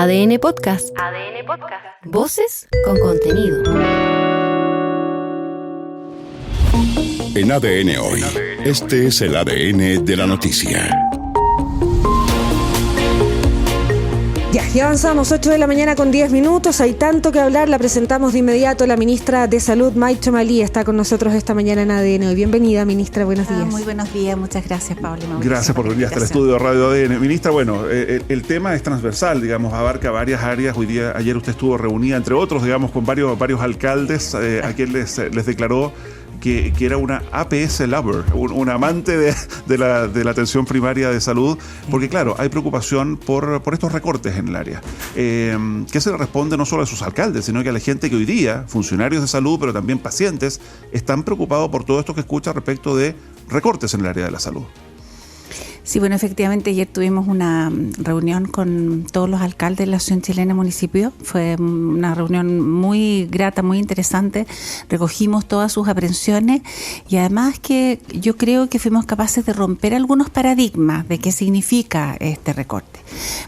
ADN Podcast. ADN Podcast. Voces con contenido. En ADN Hoy, este es el ADN de la noticia. Ya avanzamos, 8 de la mañana con 10 minutos. Hay tanto que hablar, la presentamos de inmediato. La ministra de Salud, Mike Chomalí, está con nosotros esta mañana en ADN Hoy. Bienvenida, ministra, buenos días. Muy buenos días, muchas gracias, Pablo. Gracias por venir hasta el estudio de Radio ADN. Ministra, bueno, el tema es transversal, digamos, abarca varias áreas. Ayer usted estuvo reunida, entre otros, digamos, con varios alcaldes, a quienes les declaró que era una APS lover, un amante de la atención primaria de salud, porque claro, hay preocupación por estos recortes en el área, que se le responde no solo a sus alcaldes, sino que a la gente que hoy día, funcionarios de salud, pero también pacientes, están preocupados por todo esto que escucha respecto de recortes en el área de la salud. Sí, bueno, efectivamente ayer tuvimos una reunión con todos los alcaldes de la Asociación Chilena de Municipios. Fue una reunión muy grata, muy interesante. Recogimos todas sus aprensiones y además que yo creo que fuimos capaces de romper algunos paradigmas de qué significa este recorte.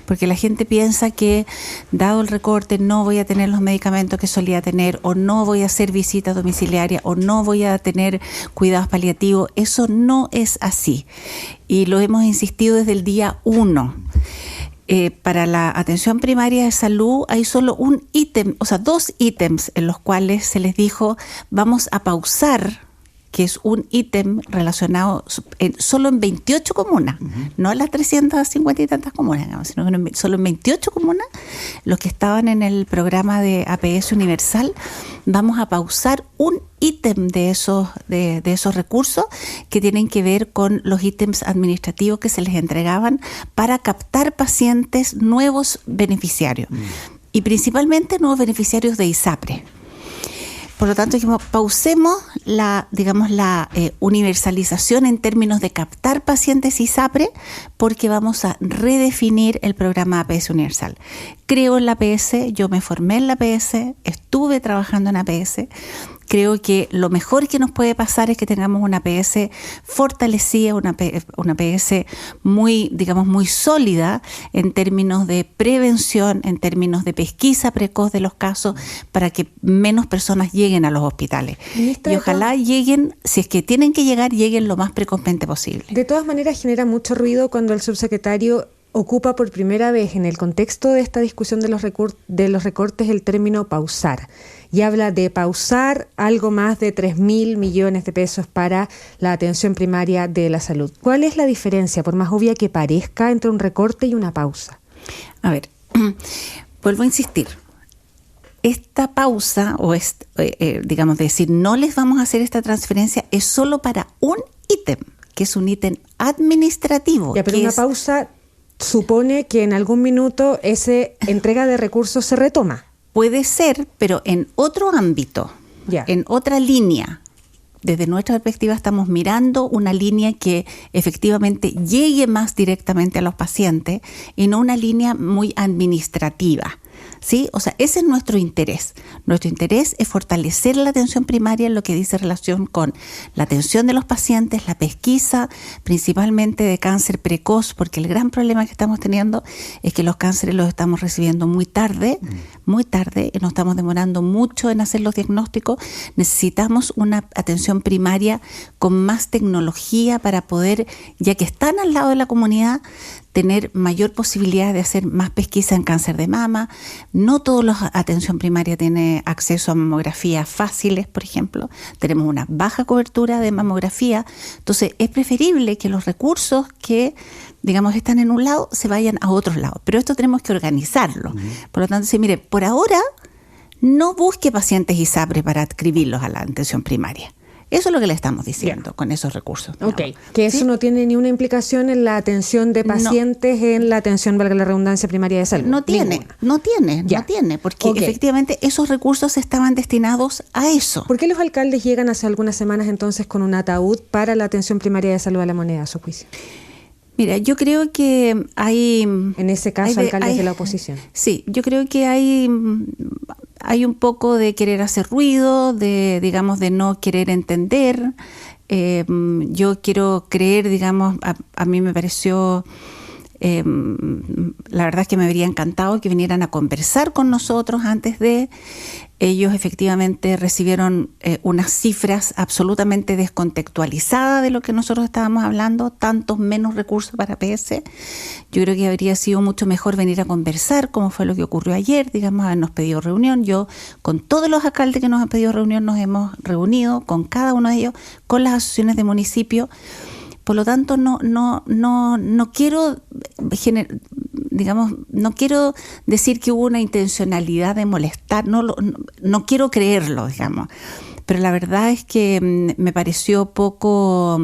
Porque la gente piensa que dado el recorte no voy a tener los medicamentos que solía tener, o no voy a hacer visitas domiciliarias, o no voy a tener cuidados paliativos. Eso no es así. Y lo hemos insistido desde el día 1. Para la atención primaria de salud hay solo un ítem, o sea, 2 ítems en los cuales se les dijo vamos a pausar, que es un ítem relacionado solo en 28 comunas, no en las 350 y tantas comunas, sino solo en 28 comunas, los que estaban en el programa de APS Universal, vamos a pausar un ítem de esos recursos que tienen que ver con los ítems administrativos que se les entregaban para captar pacientes nuevos beneficiarios, y principalmente nuevos beneficiarios de ISAPRE. Por lo tanto, dijimos, pausemos la universalización en términos de captar pacientes ISAPRE, porque vamos a redefinir el programa APS Universal. Creo en la APS, yo me formé en la APS, estuve trabajando en APS. Creo que lo mejor que nos puede pasar es que tengamos una APS fortalecida, una APS muy, digamos, muy sólida en términos de prevención, en términos de pesquisa precoz de los casos, para que menos personas lleguen a los hospitales. Y ojalá lleguen, si es que tienen que llegar, lleguen lo más precozmente posible. De todas maneras, genera mucho ruido cuando el subsecretario ocupa por primera vez en el contexto de esta discusión de los recortes el término pausar, y habla de pausar algo más de 3.000 millones de pesos para la atención primaria de la salud. ¿Cuál es la diferencia, por más obvia que parezca, entre un recorte y una pausa? A ver, vuelvo a insistir. Esta pausa, digamos, decir, no les vamos a hacer esta transferencia, es solo para un ítem, que es un ítem administrativo. Ya, pero una pausa supone que en algún minuto esa entrega de recursos se retoma. Puede ser, pero en otro ámbito, en otra línea. Desde nuestra perspectiva estamos mirando una línea que efectivamente llegue más directamente a los pacientes y no una línea muy administrativa. ¿Sí? O sea, ese es nuestro interés. Nuestro interés es fortalecer la atención primaria en lo que dice relación con la atención de los pacientes, la pesquisa, principalmente de cáncer precoz, porque el gran problema que estamos teniendo es que los cánceres los estamos recibiendo muy tarde, y nos estamos demorando mucho en hacer los diagnósticos. Necesitamos una atención primaria con más tecnología para poder, ya que están al lado de la comunidad, tener mayor posibilidad de hacer más pesquisa en cáncer de mama. No toda la atención primaria tiene acceso a mamografías fáciles, por ejemplo. Tenemos una baja cobertura de mamografía. Entonces, es preferible que los recursos que, digamos, están en un lado se vayan a otros lados. Pero esto tenemos que organizarlo. Por lo tanto, sí, mire, por ahora no busque pacientes ISAPRE para adscribirlos a la atención primaria. Eso es lo que le estamos diciendo con esos recursos. Okay. Que eso no tiene ni una implicación en la atención de pacientes, en la atención, valga la redundancia, primaria de salud. No tiene, porque efectivamente esos recursos estaban destinados a eso. ¿Por qué los alcaldes llegan hace algunas semanas entonces con un ataúd para la atención primaria de salud a la moneda, a su juicio? Mira, yo creo que hay... En ese caso, alcaldes de la oposición. Sí, yo creo que hay un poco de querer hacer ruido, de no querer entender. Yo quiero creer, a mí me pareció La verdad es que me habría encantado que vinieran a conversar con nosotros antes de... Ellos efectivamente recibieron unas cifras absolutamente descontextualizadas de lo que nosotros estábamos hablando, tantos menos recursos para PS. Yo creo que habría sido mucho mejor venir a conversar, como fue lo que ocurrió ayer, digamos, habernos pedido reunión. Yo, con todos los alcaldes que nos han pedido reunión, nos hemos reunido, con cada uno de ellos, con las asociaciones de municipios. Por lo tanto, no quiero no quiero decir que hubo una intencionalidad de molestar, no quiero creerlo, digamos. Pero la verdad es que me pareció poco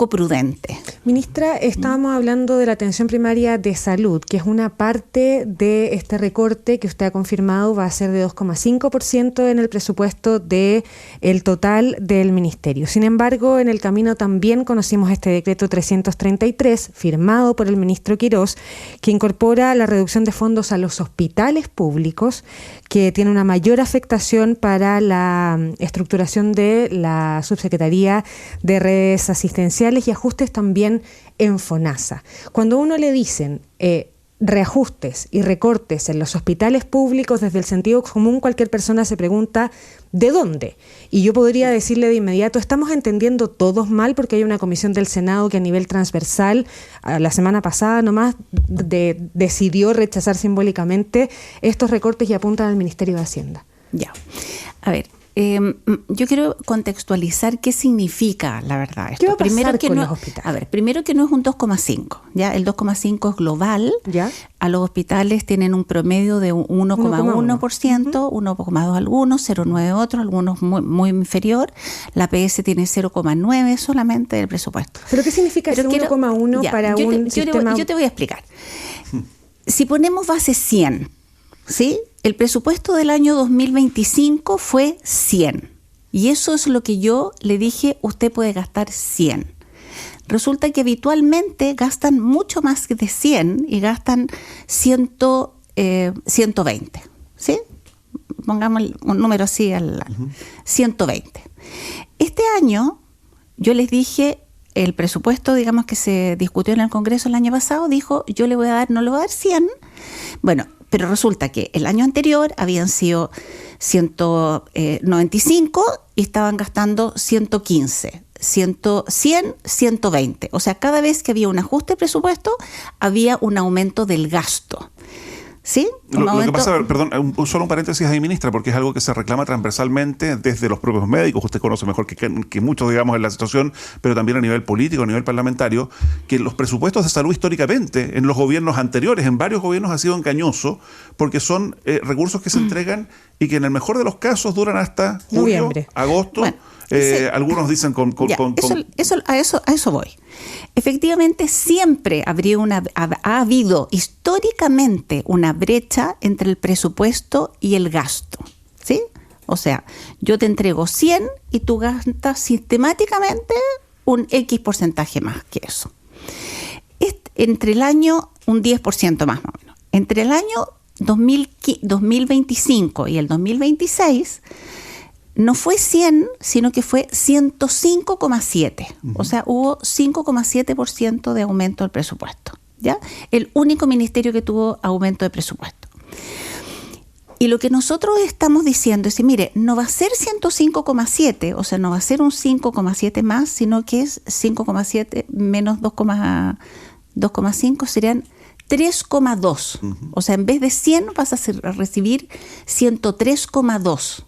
prudente. Ministra, estábamos hablando de la atención primaria de salud, que es una parte de este recorte que usted ha confirmado va a ser de 2,5% en el presupuesto del total del ministerio. Sin embargo, en el camino también conocimos este decreto 333, firmado por el ministro Quirós, que incorpora la reducción de fondos a los hospitales públicos, que tiene una mayor afectación para la estructuración de la Subsecretaría de Redes Asistenciales y ajustes también en FONASA. Cuando a uno le dicen reajustes y recortes en los hospitales públicos, desde el sentido común cualquier persona se pregunta ¿de dónde? Y yo podría decirle de inmediato, estamos entendiendo todos mal porque hay una comisión del Senado que a nivel transversal, la semana pasada nomás, decidió rechazar simbólicamente estos recortes y apuntan al Ministerio de Hacienda. Ya, a ver. Yo quiero contextualizar qué significa la verdad esto. ¿Qué va a pasar primero que con no, los hospitales? A ver, primero que no es un 2,5, ¿ya? El 2,5 es global. ¿Ya? A los hospitales tienen un promedio de 1,1%, 1,2 algunos, 0,9 otros, algunos muy inferior. La PS tiene 0,9 solamente del presupuesto. ¿Pero qué significa ese 1,1 para un sistema? Yo te voy a explicar. Si ponemos base 100, ¿sí? El presupuesto del año 2025 fue 100. Y eso es lo que yo le dije, usted puede gastar 100. Resulta que habitualmente gastan mucho más de 100 y gastan 120. ¿Sí? Pongamos un número así, 120. Este año yo les dije, el presupuesto, digamos, que se discutió en el Congreso el año pasado, dijo, no le voy a dar 100. Bueno, pero resulta que el año anterior habían sido 195 y estaban gastando 115, 100, 120. O sea, cada vez que había un ajuste de presupuesto, había un aumento del gasto. ¿Sí? Lo que pasa, perdón, solo un paréntesis ahí, ministra, porque es algo que se reclama transversalmente desde los propios médicos. Usted conoce mejor que muchos, digamos, en la situación, pero también a nivel político, a nivel parlamentario, que los presupuestos de salud históricamente, en los gobiernos anteriores, en varios gobiernos, ha sido engañoso, porque son recursos que se entregan y que en el mejor de los casos duran hasta julio, noviembre, agosto. Bueno, algunos dicen a eso voy. Efectivamente, siempre ha habido históricamente una brecha entre el presupuesto y el gasto, ¿sí? O sea, yo te entrego 100 y tú gastas sistemáticamente un X porcentaje más que eso. Entre el año, un 10% más o menos. Entre el año 2025 y el 2026, no fue 100, sino que fue 105,7. O sea, hubo 5,7% de aumento del presupuesto, ¿ya? El único ministerio que tuvo aumento de presupuesto. Y lo que nosotros estamos diciendo es, mire, no va a ser 105,7, o sea, no va a ser un 5,7 más, sino que es 5,7 menos 2,5 serían 3,2. O sea, en vez de 100 vas a recibir 103,2.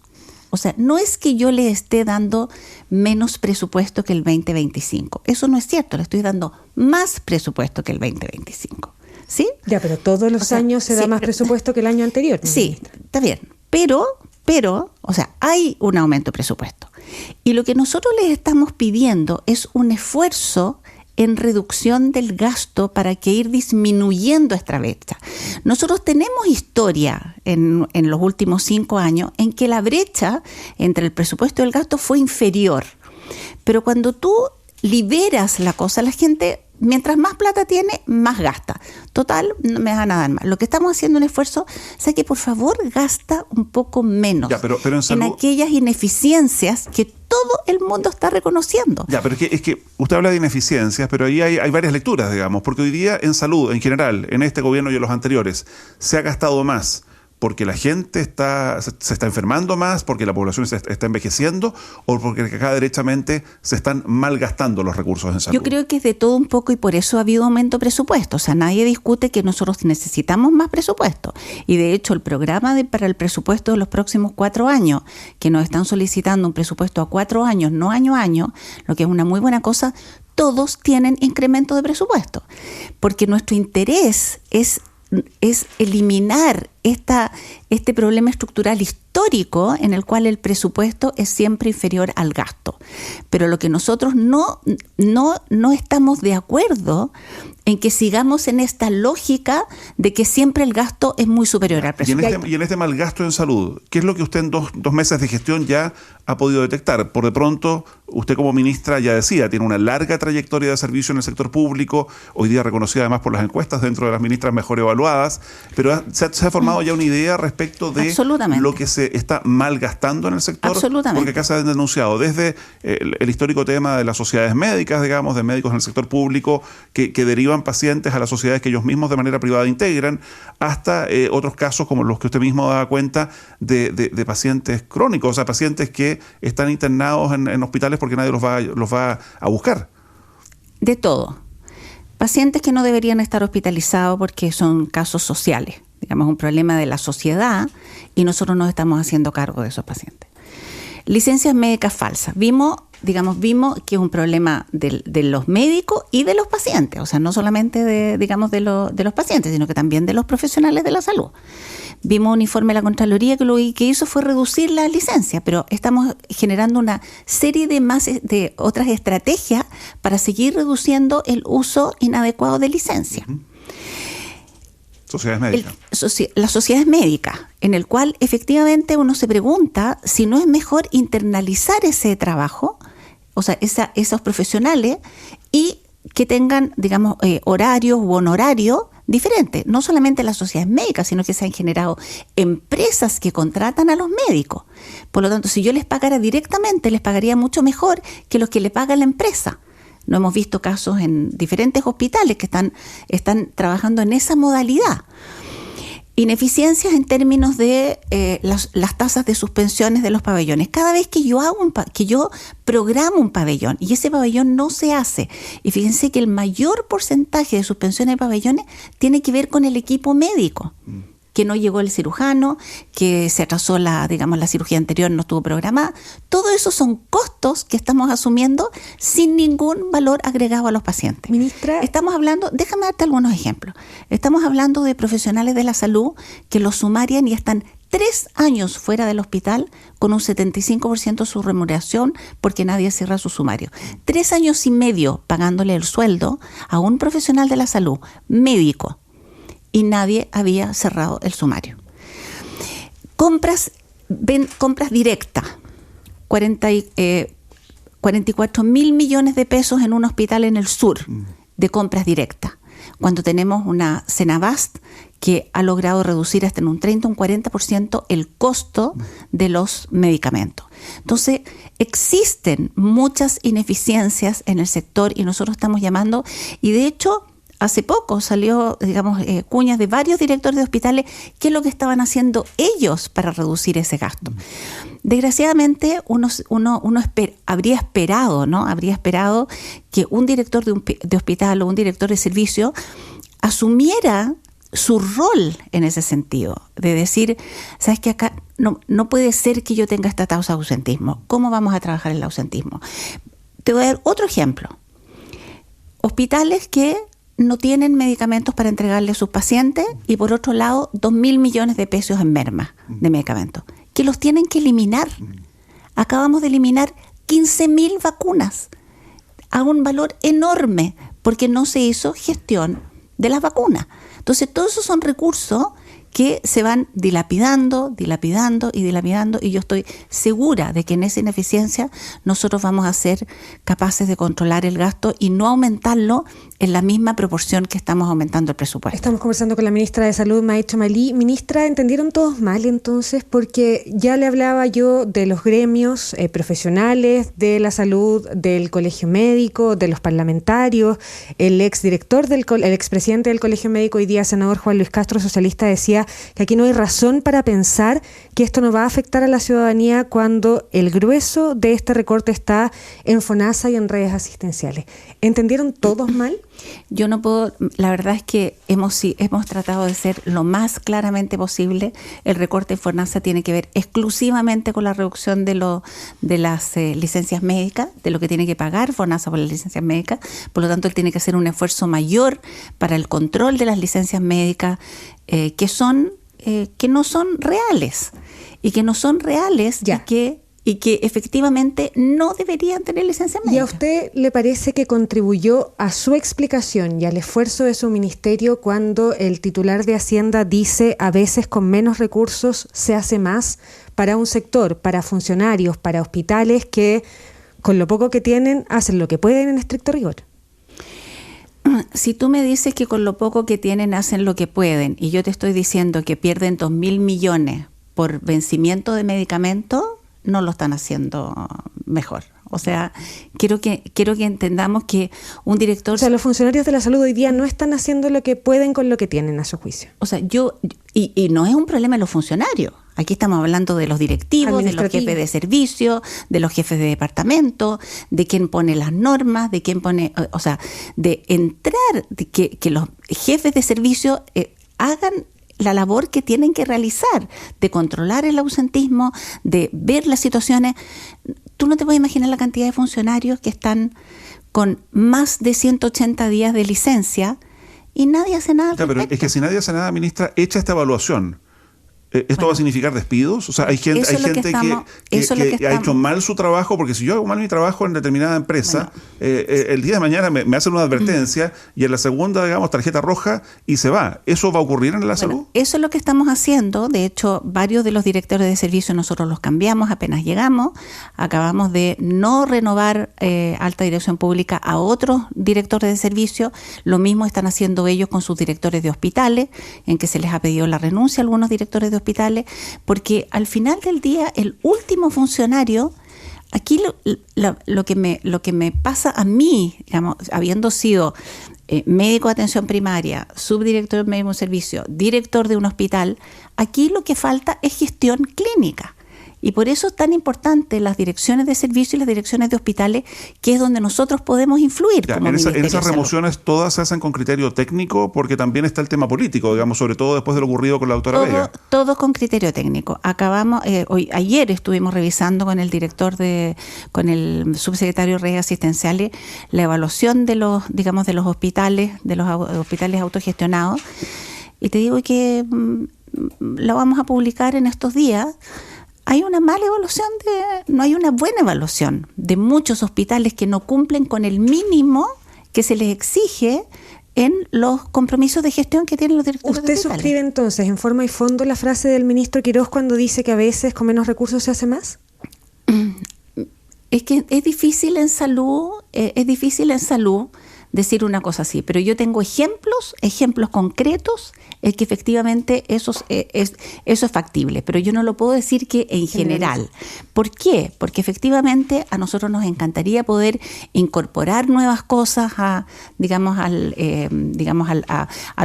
O sea, no es que yo le esté dando menos presupuesto que el 2025. Eso no es cierto, le estoy dando más presupuesto que el 2025. ¿Sí? Ya, pero todos los años se da más presupuesto que el año anterior. Sí, está bien. Pero, o sea, hay un aumento de presupuesto. Y lo que nosotros les estamos pidiendo es un esfuerzo en reducción del gasto para que ir disminuyendo esta brecha. Nosotros tenemos historia en los últimos 5 años en que la brecha entre el presupuesto y el gasto fue inferior. Pero cuando tú liberas la cosa, la gente mientras más plata tiene, más gasta. Total, no me van a dar más. Lo que estamos haciendo un esfuerzo, o sea, que por favor gasta un poco menos Ya, pero en salud, en aquellas ineficiencias que todo el mundo está reconociendo. Ya, pero es que usted habla de ineficiencias, pero ahí hay varias lecturas, digamos, porque hoy día en salud, en general, en este gobierno y en los anteriores, se ha gastado más porque la gente se está enfermando más, porque la población se está envejeciendo, o porque acá derechamente se están malgastando los recursos en salud. Yo creo que es de todo un poco, y por eso ha habido aumento de presupuesto. O sea, nadie discute que nosotros necesitamos más presupuesto. Y de hecho, el programa para el presupuesto de los próximos 4 años, que nos están solicitando un presupuesto a 4 años, no año a año, lo que es una muy buena cosa, todos tienen incremento de presupuesto. Porque nuestro interés es eliminar este problema estructural histórico en el cual el presupuesto es siempre inferior al gasto. Pero lo que nosotros no estamos de acuerdo en que sigamos en esta lógica de que siempre el gasto es muy superior al presupuesto. Y en este mal gasto en salud, ¿qué es lo que usted en dos meses de gestión ya ha podido detectar? Por de pronto, usted como ministra ya decía, tiene una larga trayectoria de servicio en el sector público, hoy día reconocida además por las encuestas dentro de las ministras mejor evaluadas, pero se ha formado ya una idea respecto de lo que se está malgastando en el sector. Absolutamente. Porque acá se han denunciado desde el histórico tema de las sociedades médicas, digamos, de médicos en el sector público que derivan pacientes a las sociedades que ellos mismos de manera privada integran, hasta otros casos como los que usted mismo da cuenta de pacientes crónicos, o sea, pacientes que están internados en hospitales porque nadie los va a buscar. De todo. Pacientes que no deberían estar hospitalizados porque son casos sociales, digamos, un problema de la sociedad, y nosotros nos estamos haciendo cargo de esos pacientes. Licencias médicas falsas. Vimos que es un problema de los médicos y de los pacientes, o sea, no solamente de los pacientes, sino que también de los profesionales de la salud. Vimos un informe de la Contraloría que lo que hizo fue reducir la licencia, pero estamos generando una serie de otras estrategias para seguir reduciendo el uso inadecuado de licencia. Uh-huh. Sociedades médicas. Las sociedades médicas, en el cual efectivamente uno se pregunta si no es mejor internalizar ese trabajo, o sea, esos profesionales, y que tengan, digamos, horarios u honorarios diferentes. No solamente las sociedades médicas, sino que se han generado empresas que contratan a los médicos. Por lo tanto, si yo les pagara directamente, les pagaría mucho mejor que los que le paga la empresa. No hemos visto casos en diferentes hospitales que están trabajando en esa modalidad. Ineficiencias en términos de las tasas de suspensiones de los pabellones. Cada vez que yo programo un pabellón y ese pabellón no se hace, y fíjense que el mayor porcentaje de suspensiones de pabellones tiene que ver con el equipo médico, que no llegó el cirujano, que se atrasó la cirugía anterior, no estuvo programada. Todo eso son costos que estamos asumiendo sin ningún valor agregado a los pacientes. Ministra, estamos hablando, déjame darte algunos ejemplos. Estamos hablando de profesionales de la salud que los sumarian y están 3 años fuera del hospital con un 75% de su remuneración porque nadie cierra su sumario. 3 años y medio pagándole el sueldo a un profesional de la salud, médico, y nadie había cerrado el sumario. Compras directas, 44.000 millones de pesos en un hospital en el sur de compras directas, cuando tenemos una Senabast que ha logrado reducir hasta en un 30 o un 40% el costo de los medicamentos. Entonces, existen muchas ineficiencias en el sector y nosotros estamos llamando, y de hecho, hace poco salió, cuñas de varios directores de hospitales, qué es lo que estaban haciendo ellos para reducir ese gasto. Desgraciadamente, uno habría esperado, ¿no? Habría esperado que un director de hospital o un director de servicio asumiera su rol en ese sentido, de decir, ¿sabes qué? Acá no puede ser que yo tenga esta tasa de ausentismo. ¿Cómo vamos a trabajar el ausentismo? Te voy a dar otro ejemplo. Hospitales que no tienen medicamentos para entregarle a sus pacientes y por otro lado 2.000 millones de pesos en mermas de medicamentos que los tienen que eliminar. Acabamos de eliminar 15.000 vacunas a un valor enorme porque no se hizo gestión de las vacunas. Entonces todos esos son recursos que se van dilapidando, y yo estoy segura de que en esa ineficiencia nosotros vamos a ser capaces de controlar el gasto y no aumentarlo en la misma proporción que estamos aumentando el presupuesto. Estamos conversando con la ministra de Salud, May Chomali. Ministra, ¿entendieron todos mal entonces? Porque ya le hablaba yo de los gremios profesionales, de la salud, del colegio médico, de los parlamentarios, el expresidente del colegio médico, hoy día senador Juan Luis Castro, socialista, decía que aquí no hay razón para pensar que esto no va a afectar a la ciudadanía cuando el grueso de este recorte está en FONASA y en redes asistenciales. ¿Entendieron todos mal? Yo no puedo, la verdad es que hemos tratado de ser lo más claramente posible. El recorte en FONASA tiene que ver exclusivamente con la reducción de las licencias médicas, de lo que tiene que pagar FONASA por las licencias médicas. Por lo tanto, él tiene que hacer un esfuerzo mayor para el control de las licencias médicas que no son reales y que efectivamente no deberían tener licencia médica. ¿Y a usted le parece que contribuyó a su explicación y al esfuerzo de su ministerio cuando el titular de Hacienda dice a veces con menos recursos se hace más para un sector, para funcionarios, para hospitales que con lo poco que tienen hacen lo que pueden en estricto rigor? Si tú me dices que con lo poco que tienen hacen lo que pueden y yo te estoy diciendo que pierden 2.000 millones por vencimiento de medicamentos, no lo están haciendo mejor. O sea, quiero que entendamos que un director... O sea, los funcionarios de la salud hoy día no están haciendo lo que pueden con lo que tienen, a su juicio. O sea, y no es un problema de los funcionarios. Aquí estamos hablando de los directivos, de los jefes de servicio, de los jefes de departamento, de quién pone las normas, de quién pone... O sea, de entrar, de que los jefes de servicio hagan la labor que tienen que realizar, de controlar el ausentismo, de ver las situaciones. Tú no te puedes imaginar la cantidad de funcionarios que están con más de 180 días de licencia y nadie hace nada. Pero es que si nadie hace nada, ministra, echa esta evaluación. ¿Esto va a significar despidos? O sea, hay gente que ha hecho mal su trabajo, porque si yo hago mal mi trabajo en determinada empresa, el día de mañana me hacen una advertencia y en la segunda, digamos, tarjeta roja y se va. ¿Eso va a ocurrir en la salud? Eso es lo que estamos haciendo. De hecho, varios de los directores de servicio nosotros los cambiamos apenas llegamos. Acabamos de no renovar alta dirección pública a otros directores de servicio. Lo mismo están haciendo ellos con sus directores de hospitales, en que se les ha pedido la renuncia a algunos directores de hospitales, porque al final del día el último funcionario, aquí lo que me pasa a mí, digamos, habiendo sido médico de atención primaria, subdirector de médico servicio, director de un hospital, aquí lo que falta es gestión clínica. Y por eso es tan importante las direcciones de servicio y las direcciones de hospitales, que es donde nosotros podemos influir. Ya, en esas remociones todas se hacen con criterio técnico, porque también está el tema político, digamos, sobre todo después de lo ocurrido con la doctora Vega. Todo con criterio técnico. Ayer estuvimos revisando con el con el subsecretario de redes asistenciales, la evaluación de los hospitales, autogestionados. Y te digo que lo vamos a publicar en estos días. Hay una mala evaluación, no hay una buena evaluación de muchos hospitales que no cumplen con el mínimo que se les exige en los compromisos de gestión que tienen los directores de hospitales. ¿Usted suscribe entonces en forma y fondo la frase del ministro Quirós cuando dice que a veces con menos recursos se hace más? Es que es difícil en salud decir una cosa así, pero yo tengo ejemplos concretos que efectivamente eso es factible, pero yo no lo puedo decir que en general. ¿Por qué? Porque efectivamente a nosotros nos encantaría poder incorporar nuevas cosas a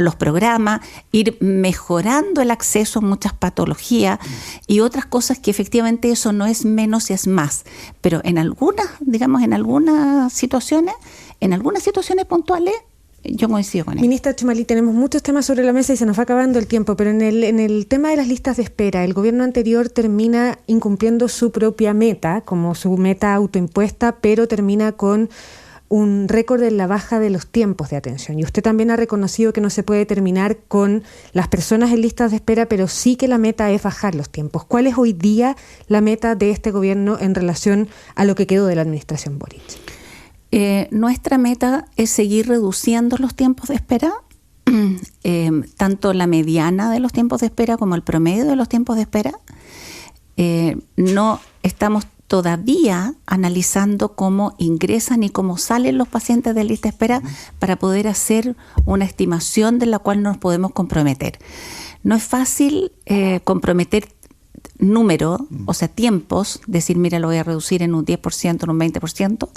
los programas, ir mejorando el acceso a muchas patologías y otras cosas que efectivamente eso no es menos y es más, pero en algunas situaciones puntuales, yo coincido con él. Ministra Chomali, tenemos muchos temas sobre la mesa y se nos va acabando el tiempo, pero en el tema de las listas de espera, el gobierno anterior termina incumpliendo su propia meta, como su meta autoimpuesta, pero termina con un récord en la baja de los tiempos de atención. Y usted también ha reconocido que no se puede terminar con las personas en listas de espera, pero sí que la meta es bajar los tiempos. ¿Cuál es hoy día la meta de este gobierno en relación a lo que quedó de la administración Boric? Nuestra meta es seguir reduciendo los tiempos de espera tanto la mediana de los tiempos de espera como el promedio de los tiempos de espera. No estamos todavía analizando cómo ingresan y cómo salen los pacientes de lista de espera para poder hacer una estimación de la cual nos podemos comprometer. No es fácil comprometer número, o sea, tiempos, decir, mira, lo voy a reducir en un 10%, en un 20%,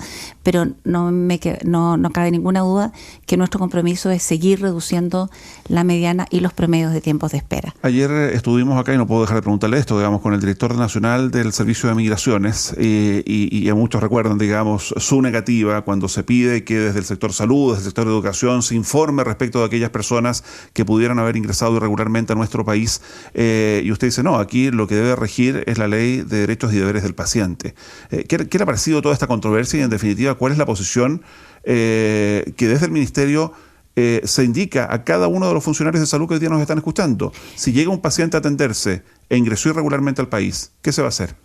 pero no cabe ninguna duda que nuestro compromiso es seguir reduciendo la mediana y los promedios de tiempos de espera. Ayer estuvimos acá, y no puedo dejar de preguntarle esto, digamos, con el director nacional del Servicio de Migraciones, y a muchos recuerdan, digamos, su negativa cuando se pide que desde el sector salud, desde el sector de educación, se informe respecto de aquellas personas que pudieran haber ingresado irregularmente a nuestro país, y usted dice, no, aquí lo que debe regir es la ley de derechos y deberes del paciente. ¿Qué le ha parecido toda esta controversia y, en definitiva, cuál es la posición que desde el Ministerio se indica a cada uno de los funcionarios de salud que hoy día nos están escuchando? Si llega un paciente a atenderse e ingresó irregularmente al país, ¿qué se va a hacer?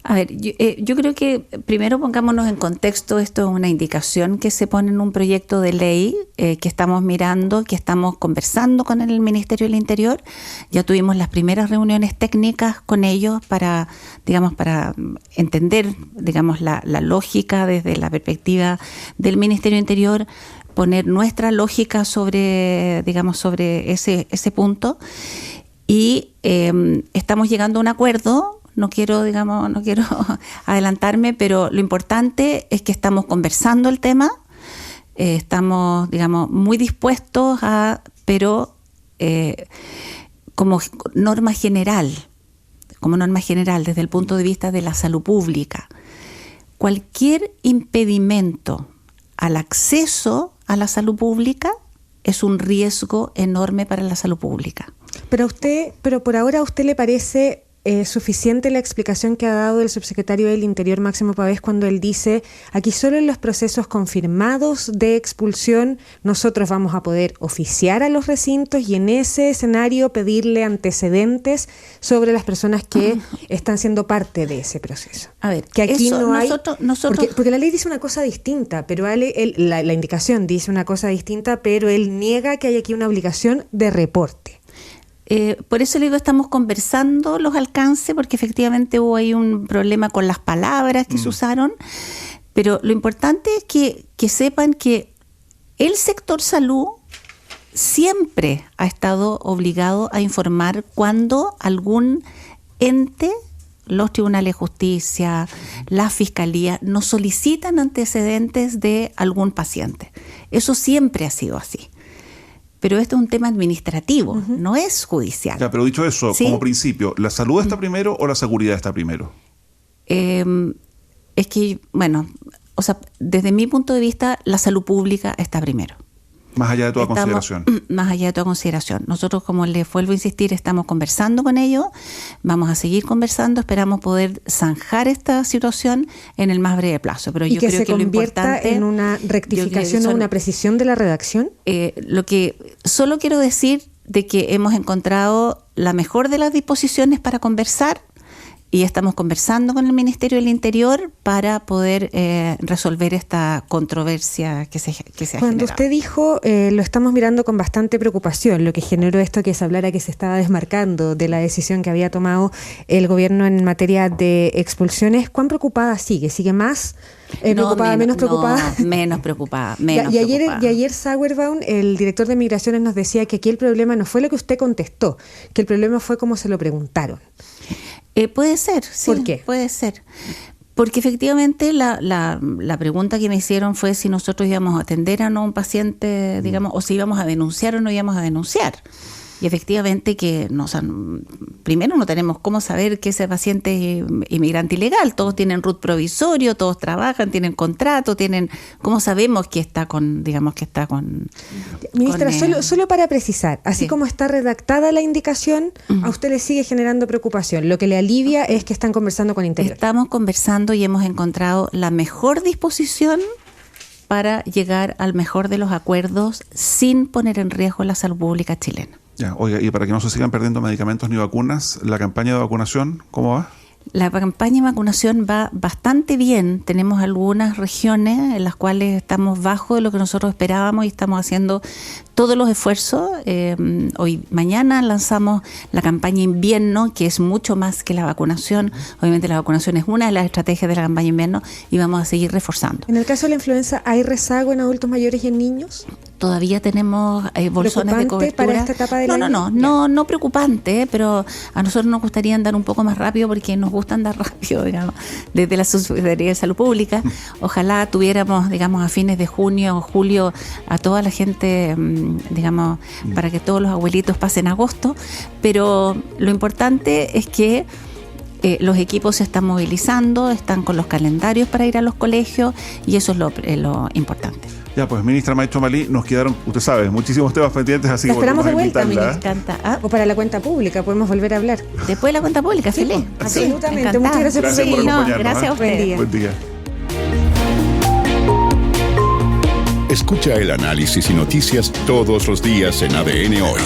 A ver, yo creo que primero pongámonos en contexto. Esto es una indicación que se pone en un proyecto de ley que estamos mirando, que estamos conversando con el Ministerio del Interior. Ya tuvimos las primeras reuniones técnicas con ellos para entender, la lógica desde la perspectiva del Ministerio del Interior, poner nuestra lógica sobre ese punto, y estamos llegando a un acuerdo. No quiero adelantarme, pero lo importante es que estamos conversando el tema, estamos, muy dispuestos pero como norma general, desde el punto de vista de la salud pública, cualquier impedimento al acceso a la salud pública es un riesgo enorme para la salud pública. Pero por ahora, ¿a usted le parece suficiente la explicación que ha dado el subsecretario del Interior, Máximo Pavés, cuando él dice, aquí solo en los procesos confirmados de expulsión nosotros vamos a poder oficiar a los recintos y en ese escenario pedirle antecedentes sobre las personas que están siendo parte de ese proceso? A ver, que aquí eso, no hay... Nosotros porque la ley dice una cosa distinta, pero la indicación dice una cosa distinta, pero él niega que hay aquí una obligación de reporte. Por eso le digo, estamos conversando los alcances, porque efectivamente hubo ahí un problema con las palabras que se usaron, pero lo importante es que sepan que el sector salud siempre ha estado obligado a informar cuando algún ente, los tribunales de justicia, la fiscalía, nos solicitan antecedentes de algún paciente. Eso siempre ha sido así. Pero esto es un tema administrativo, no es judicial. Ya, pero dicho eso, ¿sí? Como principio, ¿la salud está primero o la seguridad está primero? Es que, desde mi punto de vista, la salud pública está primero. Más allá de toda consideración. Más allá de toda consideración. Nosotros, como les vuelvo a insistir, estamos conversando con ellos, vamos a seguir conversando, esperamos poder zanjar esta situación en el más breve plazo. Pero yo creo que lo importante en una rectificación o una precisión de la redacción. Lo que solo quiero decir de que hemos encontrado la mejor de las disposiciones para conversar, y estamos conversando con el Ministerio del Interior para poder resolver esta controversia que se ha generado. Cuando usted dijo, lo estamos mirando con bastante preocupación, lo que generó esto que se hablara que se estaba desmarcando de la decisión que había tomado el gobierno en materia de expulsiones, ¿cuán preocupada sigue? ¿Sigue más preocupada, menos preocupada? No, menos preocupada. Y ayer Sauerbaum, el director de Migraciones, nos decía que aquí el problema no fue lo que usted contestó, que el problema fue cómo se lo preguntaron. Puede ser, sí. ¿Por qué? Puede ser. Porque efectivamente la pregunta que me hicieron fue si nosotros íbamos a atender a un paciente, o si íbamos a denunciar o no íbamos a denunciar. Y efectivamente que primero no tenemos cómo saber que ese paciente es inmigrante ilegal. Todos tienen RUT provisorio, todos trabajan, tienen contrato, ¿cómo sabemos que está con, Ministra, solo para precisar, así como está redactada la indicación, a usted le sigue generando preocupación. Lo que le alivia es que están conversando con Interior. Estamos conversando y hemos encontrado la mejor disposición para llegar al mejor de los acuerdos sin poner en riesgo la salud pública chilena. Ya, oiga, y para que no se sigan perdiendo medicamentos ni vacunas, ¿la campaña de vacunación cómo va? La campaña de vacunación va bastante bien. Tenemos algunas regiones en las cuales estamos bajo de lo que nosotros esperábamos y estamos haciendo todos los esfuerzos. Mañana lanzamos la campaña invierno, que es mucho más que la vacunación. Obviamente la vacunación es una de las estrategias de la campaña invierno y vamos a seguir reforzando. En el caso de la influenza, ¿hay rezago en adultos mayores y en niños? Todavía tenemos bolsones de cobertura. Para esta etapa del año? No preocupante, pero a nosotros nos gustaría andar un poco más rápido porque nos gusta andar rápido, digamos, desde la Subsecretaría de Salud Pública. Ojalá tuviéramos, digamos, a fines de junio o julio a toda la gente, digamos, para que todos los abuelitos pasen agosto, pero lo importante es que los equipos se están movilizando, están con los calendarios para ir a los colegios y eso es lo importante. Ya, pues, ministra Maicho Malí, nos quedaron, usted sabe, muchísimos temas pendientes, así que volvemos a invitarla. Me encanta. O para la cuenta pública, podemos volver a hablar. Después de la cuenta pública, sí, feliz. Absolutamente. Sí, muchas gracias por acompañarnos. Gracias a ustedes. Buen día. Escucha el análisis y noticias todos los días en ADN Hoy.